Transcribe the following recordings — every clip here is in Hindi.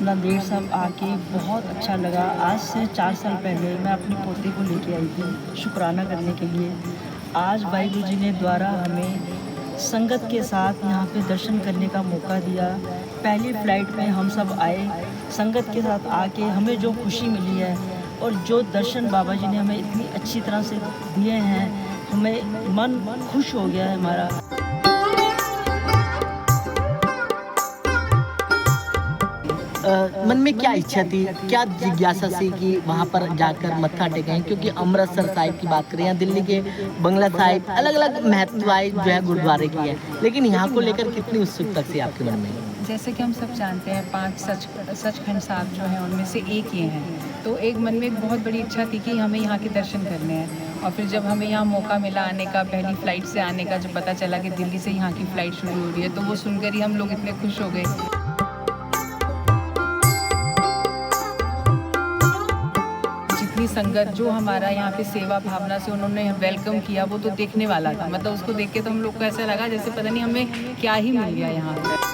नांदेड़ साहब आके बहुत अच्छा लगा। आज से 4 साल पहले मैं अपने पोते को लेके आई थी शुक्राना करने के लिए। आज वाहिगुरु जी ने द्वारा हमें संगत के साथ यहाँ पे दर्शन करने का मौका दिया। पहली फ़्लाइट में हम सब आए, संगत के साथ आके हमें जो खुशी मिली है और जो दर्शन बाबा जी ने हमें इतनी अच्छी तरह से दिए हैं, हमें मन खुश हो गया है हमारा। मन में क्या इच्छा थी, क्या जिज्ञासा थी कि वहाँ पर जाकर मत्था टेकें? क्योंकि अमृतसर साहिब की बात करें या दिल्ली के बंगला साहिब, अलग अलग महत्वाएं जो है गुरुद्वारे की है, लेकिन यहाँ को लेकर कितनी उत्सुकता थी आपके मन में? जैसे कि हम सब जानते हैं 5 सचखंड साहब जो हैं उनमें से एक ये हैं, तो एक मन में एक बहुत बड़ी इच्छा थी कि हमें यहाँ के दर्शन करने हैं। और फिर जब हमें यहाँ मौका मिला आने का, पहली फ़्लाइट से आने का, जब पता चला कि दिल्ली से यहाँ की फ़्लाइट शुरू हो रही है, तो वो सुनकर ही हम लोग इतने खुश हो गए। जितनी संगत जो हमारा यहाँ पे सेवा भावना से उन्होंने वेलकम किया, वो तो देखने वाला था। मतलब उसको देख के तो हम लोग को ऐसा लगा जैसे पता नहीं हमें क्या ही मिल गया यहाँ पर।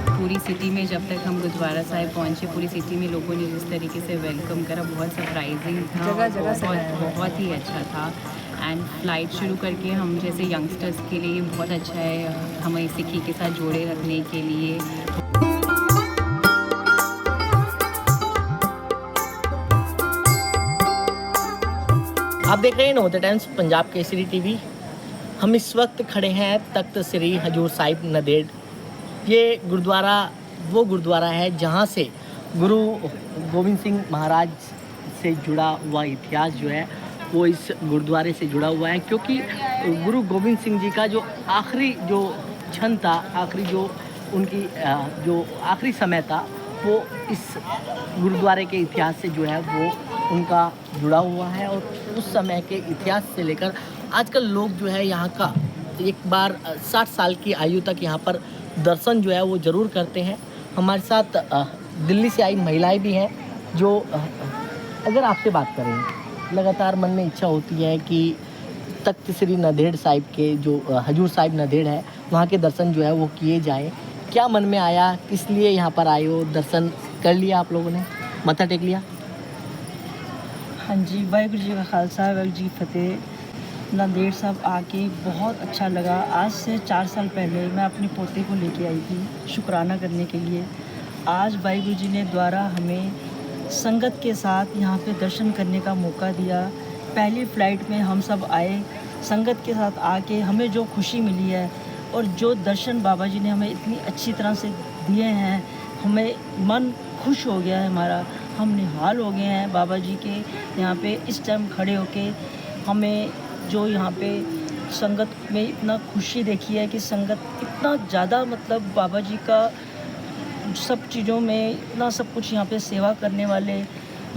पूरी सिटी में जब तक हम गुरुद्वारा साहिब पहुँचे, पूरी सिटी में लोगों ने जिस तरीके से वेलकम करा, बहुत सरप्राइजिंग था, बहुत ही अच्छा था। एंड फ्लाइट शुरू करके हम जैसे यंगस्टर्स के लिए बहुत अच्छा है, हमें सिक्की के साथ जोड़े रखने के लिए। आप देख रहे हैं north times Punjab Kesari TV. हम इस वक्त खड़े हैं तख्त श्री हजूर साहिब नांदेड़। ये गुरुद्वारा वो गुरुद्वारा है जहाँ से गुरु गोविंद सिंह महाराज से जुड़ा हुआ इतिहास जो है वो इस गुरुद्वारे से जुड़ा हुआ है। क्योंकि गुरु गोविंद सिंह जी का जो आखिरी जो क्षण था, आखिरी जो उनकी जो आखिरी समय था, वो इस गुरुद्वारे के इतिहास से जो है वो उनका जुड़ा हुआ है। और उस समय के इतिहास से लेकर आजकल लोग जो है यहाँ का एक बार 60 साल की आयु तक यहाँ पर दर्शन जो है वो ज़रूर करते हैं। हमारे साथ दिल्ली से आई महिलाएं भी हैं जो अगर आपसे बात करें, लगातार मन में इच्छा होती है कि तख्त श्री नांदेड़ साहिब के जो हजूर साहिब नांदेड़ है, वहाँ के दर्शन जो है वो किए जाएँ। क्या मन में आया, किस लिए यहाँ पर आए हो? दर्शन कर लिया आप लोगों ने, मत्था टेक लिया? हाँ जी, वाहिगुरु जी का खालसा, वाहिगुरु जी की फतेह। नांदेड़ साहब आके बहुत अच्छा लगा। आज से 4 साल पहले मैं अपने पोते को लेके आई थी शुक्राना करने के लिए। आज वाहिगुरु जी ने द्वारा हमें संगत के साथ यहाँ पे दर्शन करने का मौका दिया। पहली फ़्लाइट में हम सब आए, संगत के साथ आके हमें जो खुशी मिली है और जो दर्शन बाबा जी ने हमें इतनी अच्छी तरह से दिए हैं, हमें मन खुश हो गया है हमारा। हम निहाल हो गए हैं बाबा जी के यहाँ पे इस टाइम खड़े होके। हमें जो यहाँ पे संगत में इतना खुशी देखी है कि संगत इतना ज़्यादा, मतलब बाबा जी का सब चीज़ों में इतना सब कुछ यहाँ पे सेवा करने वाले,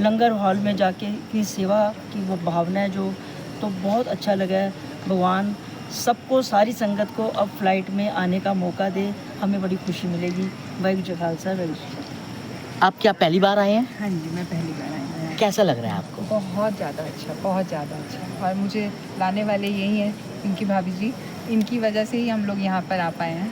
लंगर हॉल में जाके इतनी सेवा की वो भावना है जो, तो बहुत अच्छा लगा है। भगवान सबको, सारी संगत को अब फ़्लाइट में आने का मौका दे, हमें बड़ी खुशी मिलेगी। वाहिगुरू जी का खालसा, वाहिगुरू जी की फतेह। आप क्या पहली बार आए हैं? हाँ जी, मैं पहली बार आई हूँ। कैसा लग रहा है आपको? बहुत ज़्यादा अच्छा, बहुत ज़्यादा अच्छा। और मुझे लाने वाले यही हैं, इनकी भाभी जी, इनकी वजह से ही हम लोग यहाँ पर आ पाए हैं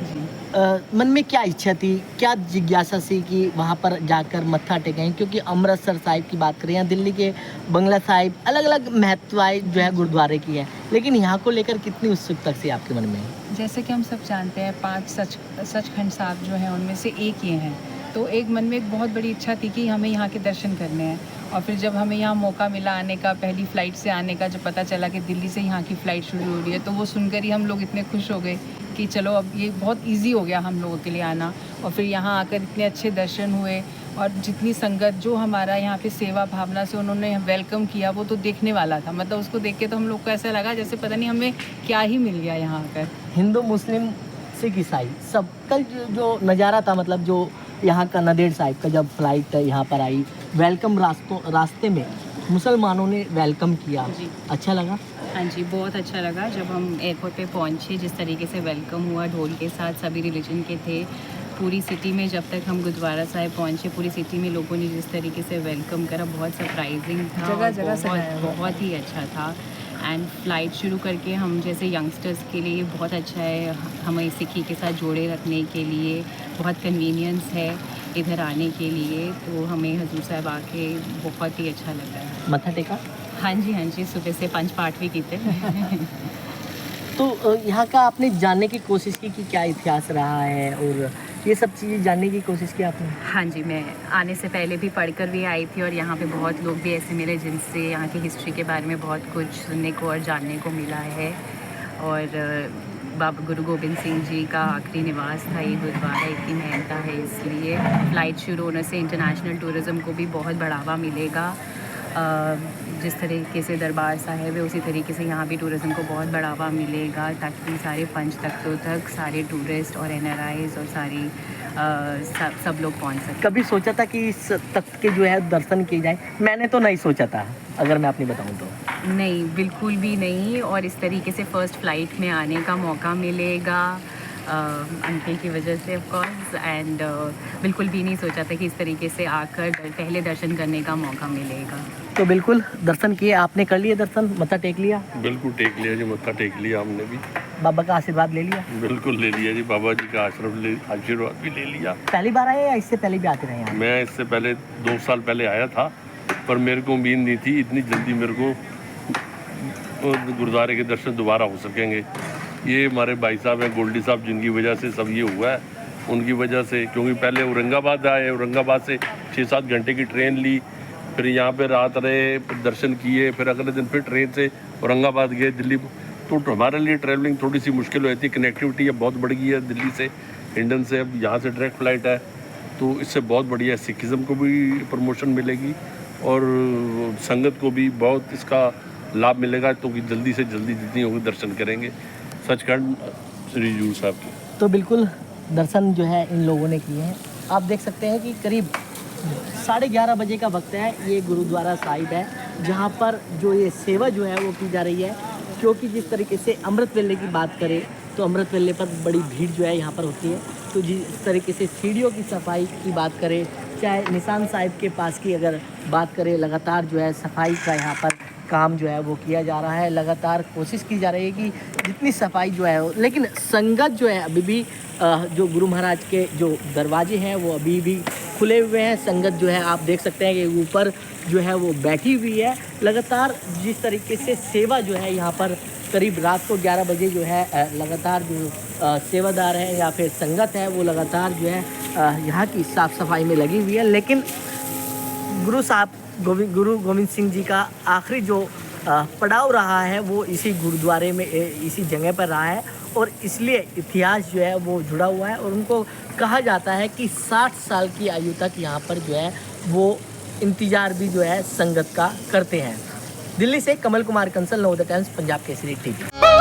जी। मन में क्या इच्छा थी, क्या जिज्ञासा थी कि वहाँ पर जाकर मत्था टेकें? क्योंकि अमृतसर साहिब की बात करें या दिल्ली के बंगला साहिब, अलग अलग महत्वाएं जो है गुरुद्वारे की है, लेकिन यहाँ को लेकर कितनी उत्सुकता थी आपके मन में? जैसे कि हम सब जानते हैं 5 सचखंड साहब जो हैं उनमें से एक ये हैं, तो एक मन में एक बहुत बड़ी इच्छा थी कि हमें यहाँ के दर्शन करने हैं। और फिर जब हमें यहाँ मौका मिला आने का, पहली फ़्लाइट से आने का, जब पता चला कि दिल्ली से यहाँ की फ़्लाइट शुरू हो रही है, तो वो सुनकर ही हम लोग इतने खुश हो गए कि चलो अब ये बहुत ईज़ी हो गया हम लोगों के लिए आना। और फिर यहाँ आकर इतने अच्छे दर्शन हुए और जितनी संगत जो हमारा यहाँ पे सेवा भावना से उन्होंने वेलकम किया, वो तो देखने वाला था। मतलब उसको देख के तो हम लोग को ऐसा लगा जैसे पता नहीं हमें क्या ही मिल गया यहाँ आकर। हिंदू, मुस्लिम, सिख, ईसाई सब कल जो नज़ारा था, मतलब जो यहाँ का नांदेड़ साहिब का जब फ्लाइट यहाँ पर आई, वेलकम रास्ते में मुसलमानों ने वेलकम किया, अच्छा लगा? हाँ जी, बहुत अच्छा लगा। जब हम एयरपोर्ट पे पहुँचे, जिस तरीके से वेलकम हुआ, ढोल के साथ, सभी रिलीजन के थे। पूरी सिटी में जब तक हम गुरुद्वारा साहिब पहुँचे, पूरी सिटी में लोगों ने जिस तरीके से वेलकम करा, बहुत सरप्राइजिंग था, बहुत ही अच्छा था। एंड फ्लाइट शुरू करके हम जैसे यंगस्टर्स के लिए बहुत अच्छा है, हमें सिक्की के साथ जोड़े रखने के लिए। बहुत कन्वीनियंस है इधर आने के लिए, तो हमें हजूर साहब आके बहुत ही अच्छा लग रहा है। मत्था टेका। हाँ जी, सुबह से 5 पाठ भी कीते। तो यहाँ का आपने जानने की कोशिश की कि क्या इतिहास रहा है और ये सब चीज़ें जानने की कोशिश की आपने? हाँ जी, मैं आने से पहले भी पढ़कर भी आई थी और यहाँ पे बहुत लोग भी ऐसे मिले जिनसे यहाँ की हिस्ट्री के बारे में बहुत कुछ सुनने को और जानने को मिला है। और बाबा गुरु गोबिंद सिंह जी का आखिरी निवास था ये गुरुद्वारा, इतनी महत्ता है, इसलिए फ़्लाइट शुरू होने से इंटरनेशनल टूरिज़म को भी बहुत बढ़ावा मिलेगा। जिस तरीके से दरबार साहिब है उसी तरीके से यहाँ भी टूरिज़म को बहुत बढ़ावा मिलेगा, ताकि सारे पंच तख्तों तक सारे टूरिस्ट और NRIs और सारी सब लोग पहुँच सकें। कभी सोचा था कि इस तख्त के जो है दर्शन किए जाए? मैंने तो नहीं सोचा था, अगर मैं अपनी बताऊं तो। नहीं, बिल्कुल भी नहीं। और इस तरीके से फ़र्स्ट फ़्लाइट में आने का मौका मिलेगा अंकल की वजह से ऑफ कोर्स, एंड बिल्कुल भी नहीं सोचा था कि इस तरीके से आकर पहले दर्शन करने का मौका मिलेगा। तो बिल्कुल दर्शन किए आपने, कर लिए दर्शन, मत्था टेक लिया? बिल्कुल टेक लिया जी, मत्था टेक लिया हमने भी। बाबा का आशीर्वाद ले लिया? बिल्कुल ले लिया जी, बाबा जी का आशीर्वाद भी ले लिया। पहली बार आए या इससे पहले भी आते रहे यहाँ? मैं इससे पहले 2 साल पहले आया था, पर मेरे को उम्मीद नहीं थी इतनी जल्दी मेरे को गुरुद्वारे के दर्शन दोबारा हो सकेंगे। ये हमारे भाई साहब हैं गोल्डी साहब, जिनकी वजह से सब ये हुआ है, उनकी वजह से। क्योंकि पहले औरंगाबाद आए, औरंगाबाद से 6-7 घंटे की ट्रेन ली, फिर यहाँ पे रात रहे, फिर दर्शन किए, फिर अगले दिन फिर ट्रेन से औरंगाबाद गए दिल्ली। तो हमारे लिए ट्रैवलिंग थोड़ी सी मुश्किल हो जाती है। कनेक्टिविटी अब बहुत बढ़ गई है दिल्ली से, हिंडन से, अब यहाँ से डायरेक्ट फ़्लाइट है, तो इससे बहुत बढ़िया सिखिज़म को भी प्रमोशन मिलेगी और संगत को भी बहुत इसका लाभ मिलेगा। तो कि जल्दी से जल्दी जितनी होगी दर्शन करेंगे सचखंड श्री हजूर साहब की। तो बिल्कुल दर्शन जो है इन लोगों ने किए हैं। आप देख सकते हैं कि करीब 11:30 बजे का वक्त है। ये गुरुद्वारा साहिब है जहाँ पर जो ये सेवा जो है वो की जा रही है। क्योंकि जिस तरीके से अमृत वेले की बात करें तो अमृत वेले पर बड़ी भीड़ जो है यहाँ पर होती है। तो जिस तरीके से सीढ़ियों की सफाई की बात करें, चाहे निशान साहिब के पास की अगर बात करें, लगातार जो है सफाई का यहाँ पर काम जो है वो किया जा रहा है। लगातार कोशिश की जा रही है कि जितनी सफाई जो है, लेकिन संगत जो है अभी भी जो गुरु महाराज के जो दरवाजे हैं वो अभी भी खुले हुए हैं। संगत जो है आप देख सकते हैं कि ऊपर जो है वो बैठी हुई है। लगातार जिस तरीके से सेवा जो है यहाँ पर करीब रात को 11 बजे जो है लगातार जो सेवादार है या फिर संगत है वो लगातार जो है यहाँ की साफ़ सफाई में लगी हुई है। लेकिन गुरु गोविंद सिंह जी का आखिरी जो पड़ाव रहा है वो इसी गुरुद्वारे में, इसी जगह पर रहा है और इसलिए इतिहास जो है वो जुड़ा हुआ है। और उनको कहा जाता है कि 60 साल की आयु तक यहाँ पर जो है वो इंतज़ार भी जो है संगत का करते हैं। दिल्ली से कमल कुमार कंसल, नवोदय टाइम्स, पंजाब केसरी टीवी।